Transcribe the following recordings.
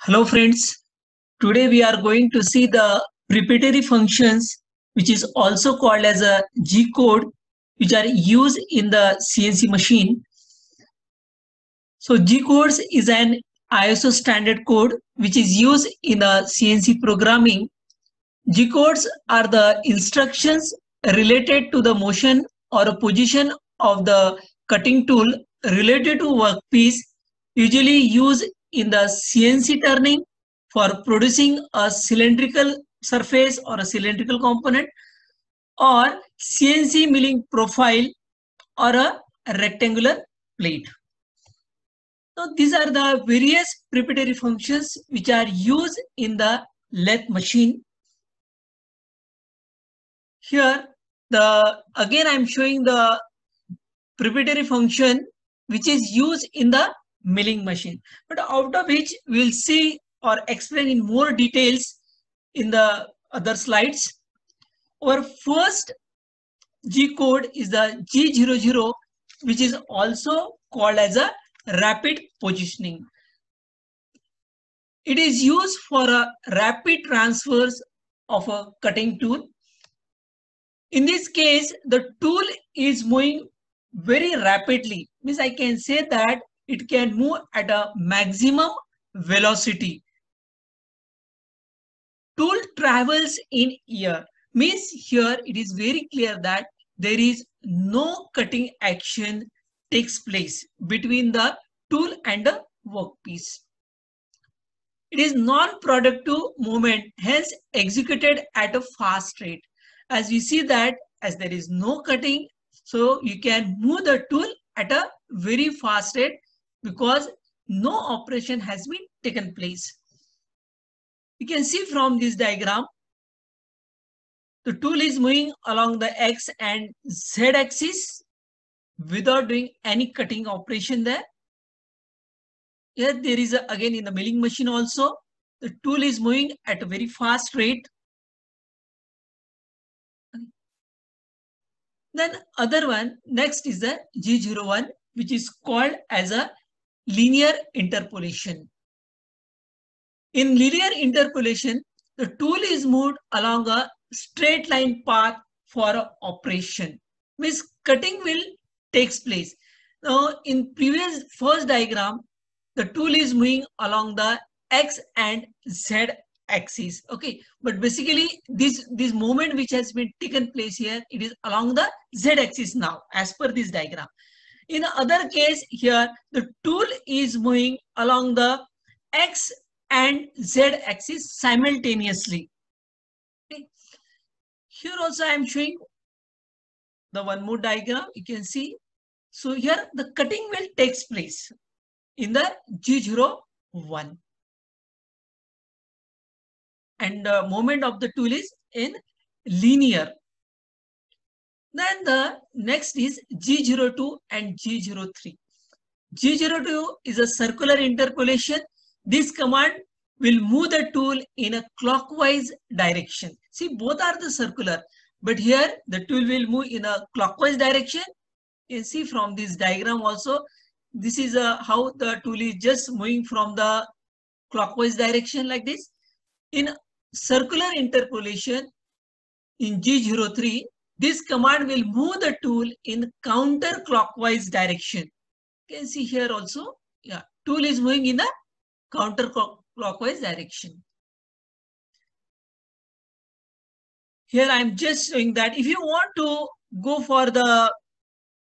Hello friends, today we are going to see the preparatory functions which is also called as a G code which are used in the CNC machine. So G codes is an ISO standard code which is used in the CNC programming. G codes are the instructions related to the motion or position of the cutting tool related to workpiece usually used in the CNC turning for producing a cylindrical surface or a cylindrical component or CNC milling profile or a rectangular plate. So these are the various preparatory functions which are used in the lathe machine. Here, again I am showing the preparatory function which is used in the milling machine. But out of which we will see or explain in more details in the other slides. Our first G code is the G00, which is also called as a rapid positioning. It is used for a rapid transfers of a cutting tool. In this case, the tool is moving very rapidly. Means I can say that it can move at a maximum velocity. Tool travels in air. Means here it is very clear that there is no cutting action takes place between the tool and the workpiece. It is non-productive movement, hence executed at a fast rate. As we see that as there is no cutting, so you can move the tool at a very fast rate because no operation has been taken place. You can see from this diagram, the tool is moving along the X and Z axis without doing any cutting operation there. Here there is again in the milling machine also, the tool is moving at a very fast rate. Then other one, next is the G01, which is called as a linear interpolation. In linear interpolation, the tool is moved along a straight line path for operation. Means cutting will takes place. Now in previous first diagram, the tool is moving along the X and Z axis. Okay, but basically this movement which has been taken place here, it is along the Z axis now as per this diagram. In the other case here, the tool is moving along the X and Z axis simultaneously. Okay. Here also I am showing the one more diagram. You can see. So here the cutting will takes place in the G01. And the movement of the tool is in linear. Then the next is G02 and G03. G02 is a circular interpolation. This command will move the tool in a clockwise direction. See, both are the circular, but here the tool will move in a clockwise direction. You see from this diagram also, this is how the tool is just moving from the clockwise direction like this. In circular interpolation, in G03, this command will move the tool in counterclockwise direction. You can see here also, yeah, tool is moving in the counterclockwise direction. Here I am just showing that if you want to go for the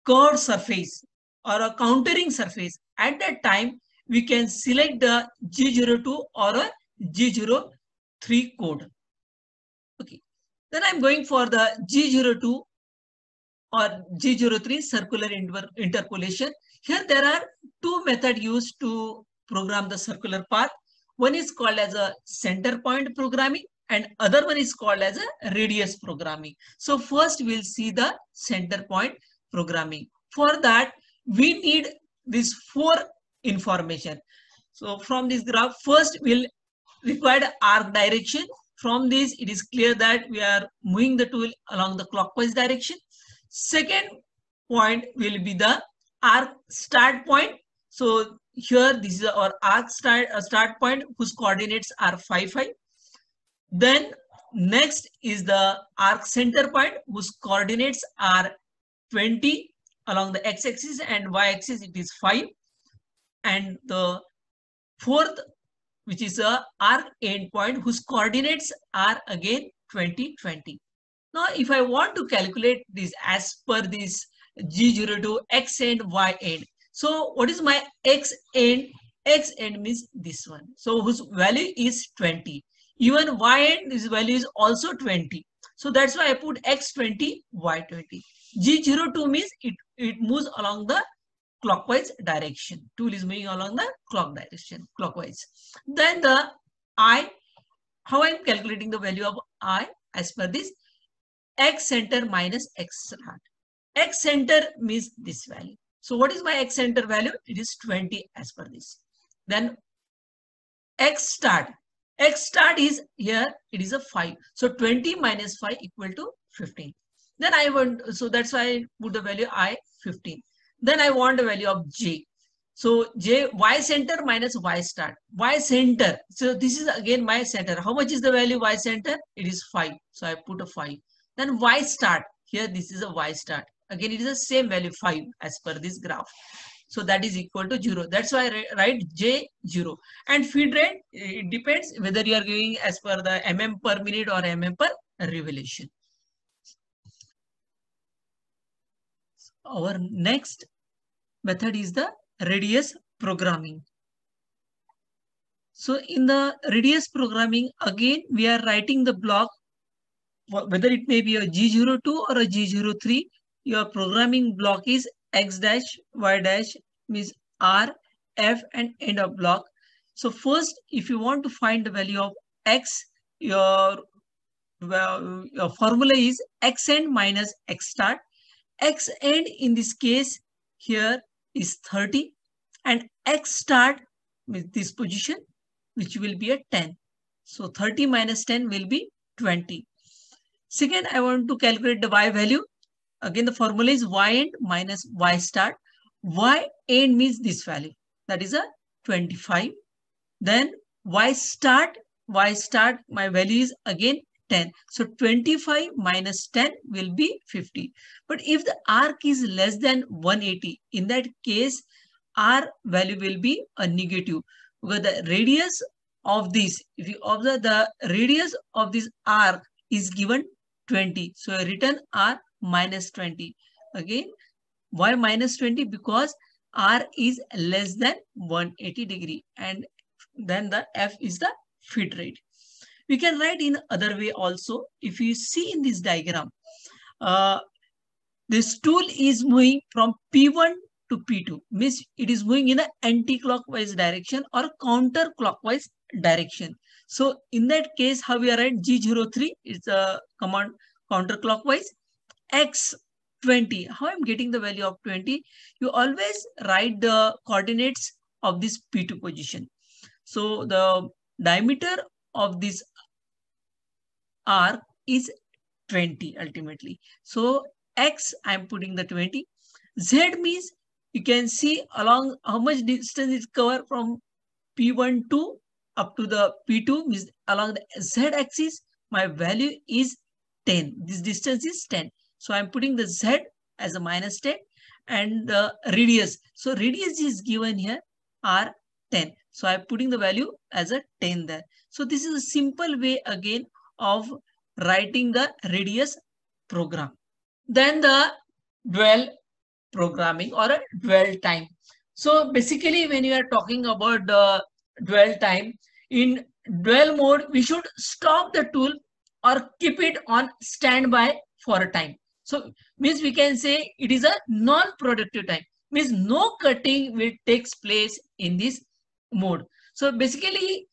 curved surface or a countering surface, at that time we can select the G02 or a G03 code. Okay. Then I'm going for the G02 or G03 circular interpolation. Here there are two methods used to program the circular path. One is called as a center point programming and other one is called as a radius programming. So first we'll see the center point programming. For that we need these four information. So from this graph, first we'll require the arc direction. From this, it is clear that we are moving the tool along the clockwise direction. Second point will be the arc start point. So here this is our arc start point whose coordinates are 5, 5. Then next is the arc center point whose coordinates are 20 along the x-axis, and y-axis it is 5. And the fourth, which is a arc end point whose coordinates are again 20, 20. Now, if I want to calculate this as per this G02 x end, y end. So what is my x end? X end means this one. So whose value is 20. Even y end, this value is also 20. So that's why I put x20, y20. G02 means it moves along the clockwise direction. Tool is moving along the clockwise. Then the I, how I am calculating the value of I as per this x center minus x start. X center means this value. So what is my x center value? It is 20 as per this. Then x start. X start is here, it is a 5. So 20 minus 5 equal to 15. Then I want, so that's why I put the value I 15. Then I want the value of j. So j, y center minus y start. Y center. So this is again my center. How much is the value y center? It is 5. So I put a 5. Then y start. Here this is a y start. Again it is the same value 5 as per this graph. So that is equal to 0. That's why I write J0. And feed rate, it depends whether you are giving as per the mm per minute or mm per revolution. Our next method is the radius programming. So in the radius programming, again, we are writing the block, whether it may be a G02 or a G03, your programming block is x dash, y dash, means R, F, and end of block. So first, if you want to find the value of x, your formula is x end minus x start. X end in this case here is 30, and x start with this position, which will be a 10. So 30 minus 10 will be 20. Second, I want to calculate the y value. Again, the formula is y end minus y start. Y end means this value, that is a 25. Then y start, my value is again 10. So 25 minus 10 will be 50. But if the arc is less than 180, in that case, R value will be a negative, because the radius of this, if you observe, the radius of this arc is given 20. So I written R minus 20. Again, why minus 20? Because R is less than 180 degree, and then the F is the feed rate. We can write in other way also. If you see in this diagram, this tool is moving from P1 to P2, means it is moving in an anti-clockwise direction or counter-clockwise direction. So in that case, how we are write G03 is a command counter-clockwise. X20, how I'm getting the value of 20? You always write the coordinates of this P2 position. So the diameter of this arc is 20 ultimately. So X, I'm putting the 20. Z means you can see along how much distance is covered from P1 to up to the P2, means along the Z axis, my value is 10. This distance is 10. So I'm putting the Z as a minus 10 and the radius. So radius is given here R 10. So I'm putting the value as a 10 there. So this is a simple way again of writing the radius program. Then the dwell programming or a dwell time. So basically when you are talking about the dwell time, in dwell mode, we should stop the tool or keep it on standby for a time. So means we can say it is a non-productive time, means no cutting will takes place in this mode. So basically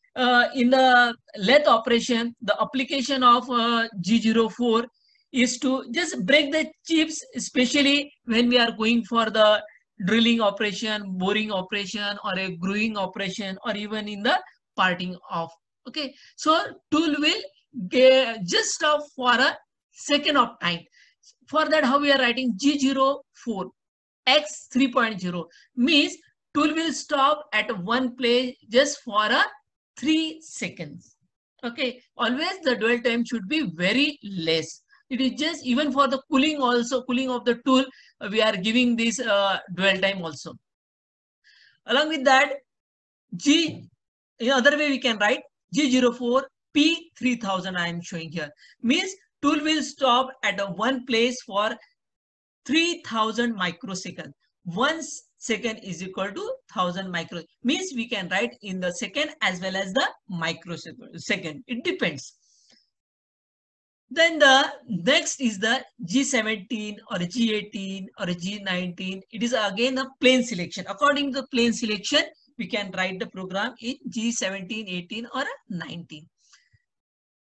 in the lathe operation, the application of G04 is to just break the chips, especially when we are going for the drilling operation, boring operation, or a gluing operation, or even in the parting off. Okay, so tool will just stop for a second of time. For that, how we are writing G04 X 3.0 means tool will stop at one place just for 3 seconds. Okay, always the dwell time should be very less. It is just even for the cooling also, cooling of the tool, we are giving this dwell time also. Along with that, in other way we can write G04 P3000 I am showing here. Means tool will stop at one place for 3000 microseconds. 1 second is equal to 1000 micro. Means we can write in the second as well as the microsecond. It depends. Then the next is the G17 or G18 or G19. It is again a plane selection. According to the plane selection, we can write the program in G17, 18 or 19.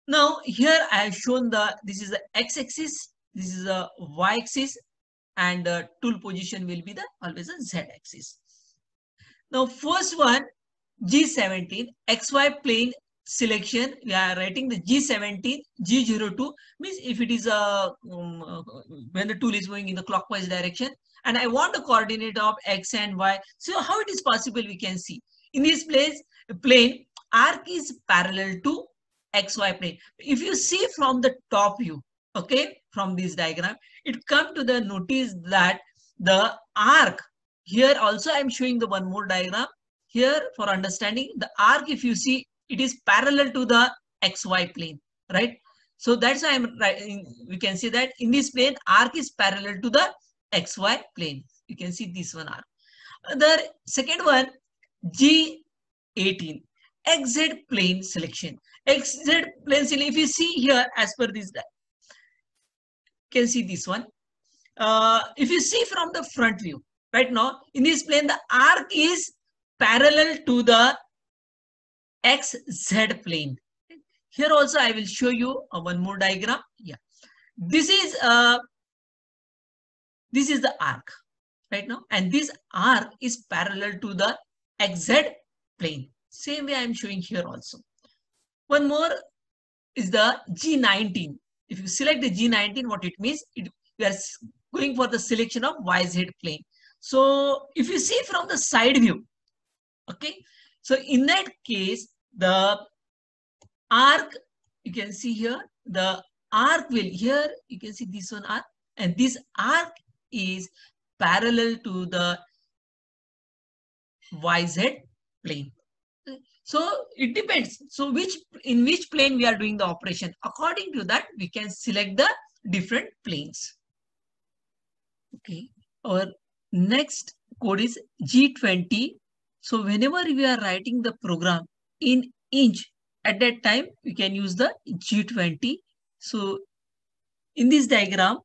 Now here I have shown this is the x-axis, this is the y-axis, and the tool position will be always a z-axis. Now first one, G17, XY plane selection, we are writing the G17, G02, means if it is when the tool is going in the clockwise direction, and I want a coordinate of x and y. So how it is possible we can see. In this plane, arc is parallel to XY plane. If you see from the top view, okay, from this diagram, it come to the notice that the arc, here also I am showing the one more diagram. Here for understanding, the arc, if you see, it is parallel to the XY plane, right? So that's why I'm writing, we can see that in this plane, arc is parallel to the XY plane. You can see this one arc. The second one, G18, XZ plane selection. XZ plane selection, if you see here, as per this, you can see this one. If you see from the front view, right now, in this plane, the arc is parallel to the XZ plane. Here also I will show you one more diagram. Yeah, this is the arc right now, and this arc is parallel to the XZ plane. Same way I am showing here also. One more is the G19. If you select the G19, what it means, we are going for the selection of YZ plane. So if you see from the side view, okay, so in that case, the arc, you can see here, the arc will, here you can see this one arc, and this arc is parallel to the YZ plane. So it depends. So in which plane we are doing the operation. According to that, we can select the different planes. Okay. Our next code is G20. So whenever we are writing the program in inch, at that time we can use the G20. So in this diagram,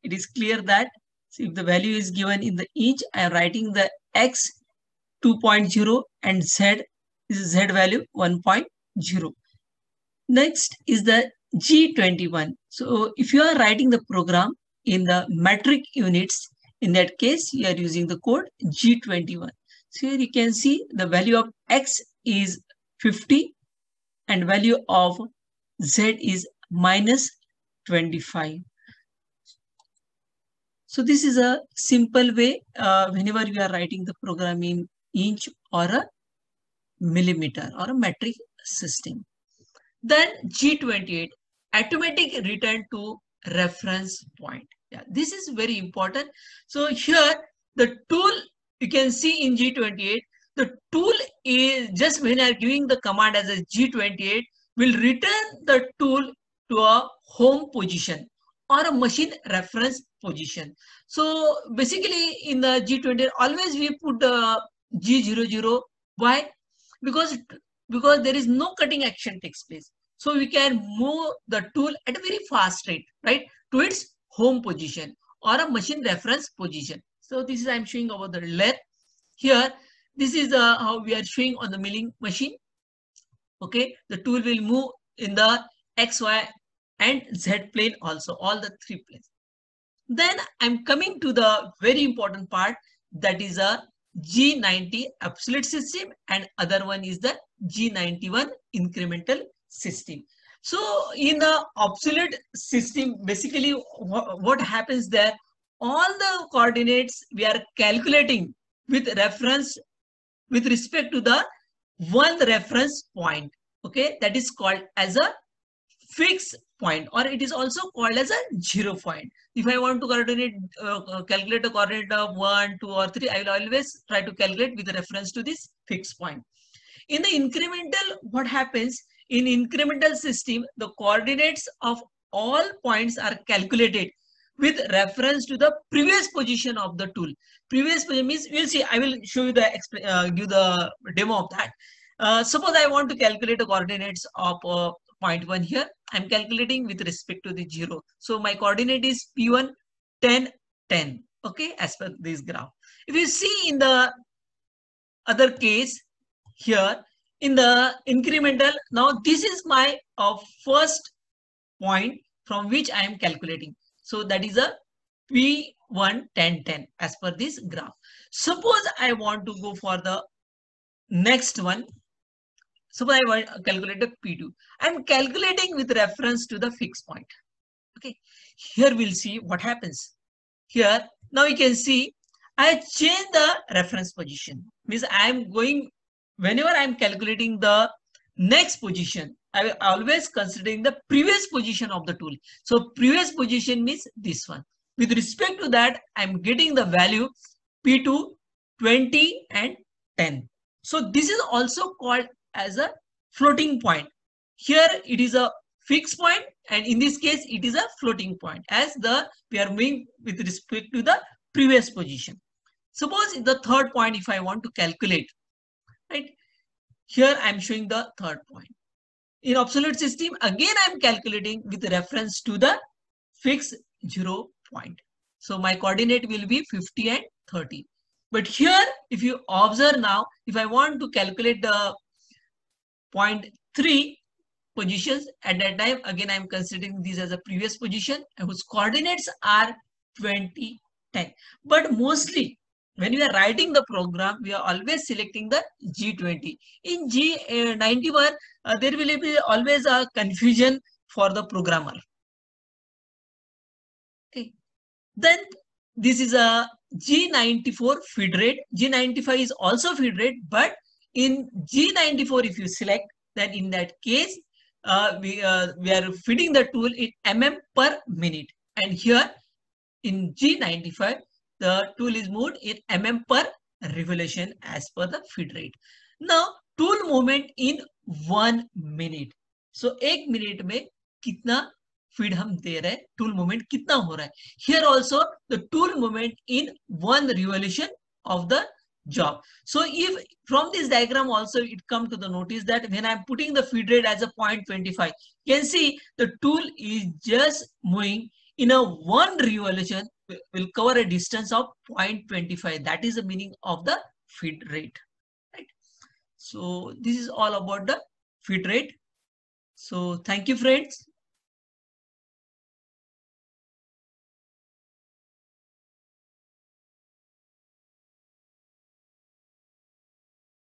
it is clear that if the value is given in the inch, I am writing the X 2.0 and Z, this is Z value 1.0. Next is the G21. So if you are writing the program in the metric units, in that case, you are using the code G21. So here you can see the value of X is 50 and value of Z is minus 25. So this is a simple way whenever you are writing the program in inch or a millimeter or a metric system. Then G28, automatic return to reference point. Yeah, this is very important. So here the tool, you can see in G28, the tool is just when you are giving the command as a G28 will return the tool to a home position or a machine reference position. So basically in the G28 always we put the G00. Why? Because there is no cutting action takes place. So we can move the tool at a very fast rate, right, to its home position or a machine reference position. So this is I'm showing over the lathe. Here, this is how we are showing on the milling machine. Okay, the tool will move in the X, Y, and Z plane also, all the three planes. Then I'm coming to the very important part, that is a G90 absolute system, and other one is the G91 incremental system. So in the absolute system, basically what happens there, all the coordinates we are calculating with reference with respect to the one reference point. Okay, that is called as a fixed point, or it is also called as a 0 point. If I want to calculate a coordinate of 1, 2, or 3, I will always try to calculate with reference to this fixed point. In the incremental, what happens in incremental system, the coordinates of all points are calculated with reference to the previous position of the tool. Previous position means, we'll see, I will show you the give the demo of that. Suppose I want to calculate the coordinates of point 1 here. I'm calculating with respect to the 0. So my coordinate is P1 10 10. Okay, as per this graph. If you see in the other case here in the incremental, now this is my first point from which I am calculating. So that is a P1 10 10 as per this graph. Suppose I want to go for the next one. Suppose I want to calculate a P2. I am calculating with reference to the fixed point. Okay, here we'll see what happens. Here, now you can see I change the reference position. Means I am going, whenever I am calculating the next position, I will always considering the previous position of the tool. So previous position means this one. With respect to that, I am getting the value P2 20 and 10. So this is also called as a floating point. Here it is a fixed point, and in this case it is a floating point, as we are moving with respect to the previous position. Suppose in the third point, if I want to calculate, right, here I am showing the third point. In absolute system, again I am calculating with reference to the fixed 0 point. So my coordinate will be 50 and 30. But here, if you observe now, if I want to calculate the point 3 positions, at that time, again I am considering this as a previous position and whose coordinates are 20, 10. But mostly, when we are writing the program, we are always selecting the G20. In G91, there will be always a confusion for the programmer. Okay. Then this is a G94 feed rate. G95 is also feed rate, but in G94, if you select, then in that case, we are feeding the tool in mm per minute. And here in G95, the tool is moved in mm per revolution as per the feed rate. Now, tool movement in 1 minute. So, 1 minute में कितना feed हम दे रहे हैं, tool movement कितना हो रहा है. Here also, the tool movement in 1 revolution of the job. So, if from this diagram also it come to the notice that when I'm putting the feed rate as a 0.25, you can see the tool is just moving in a 1 revolution will cover a distance of 0.25. That is the meaning of the feed rate. Right? So this is all about the feed rate. So thank you, friends.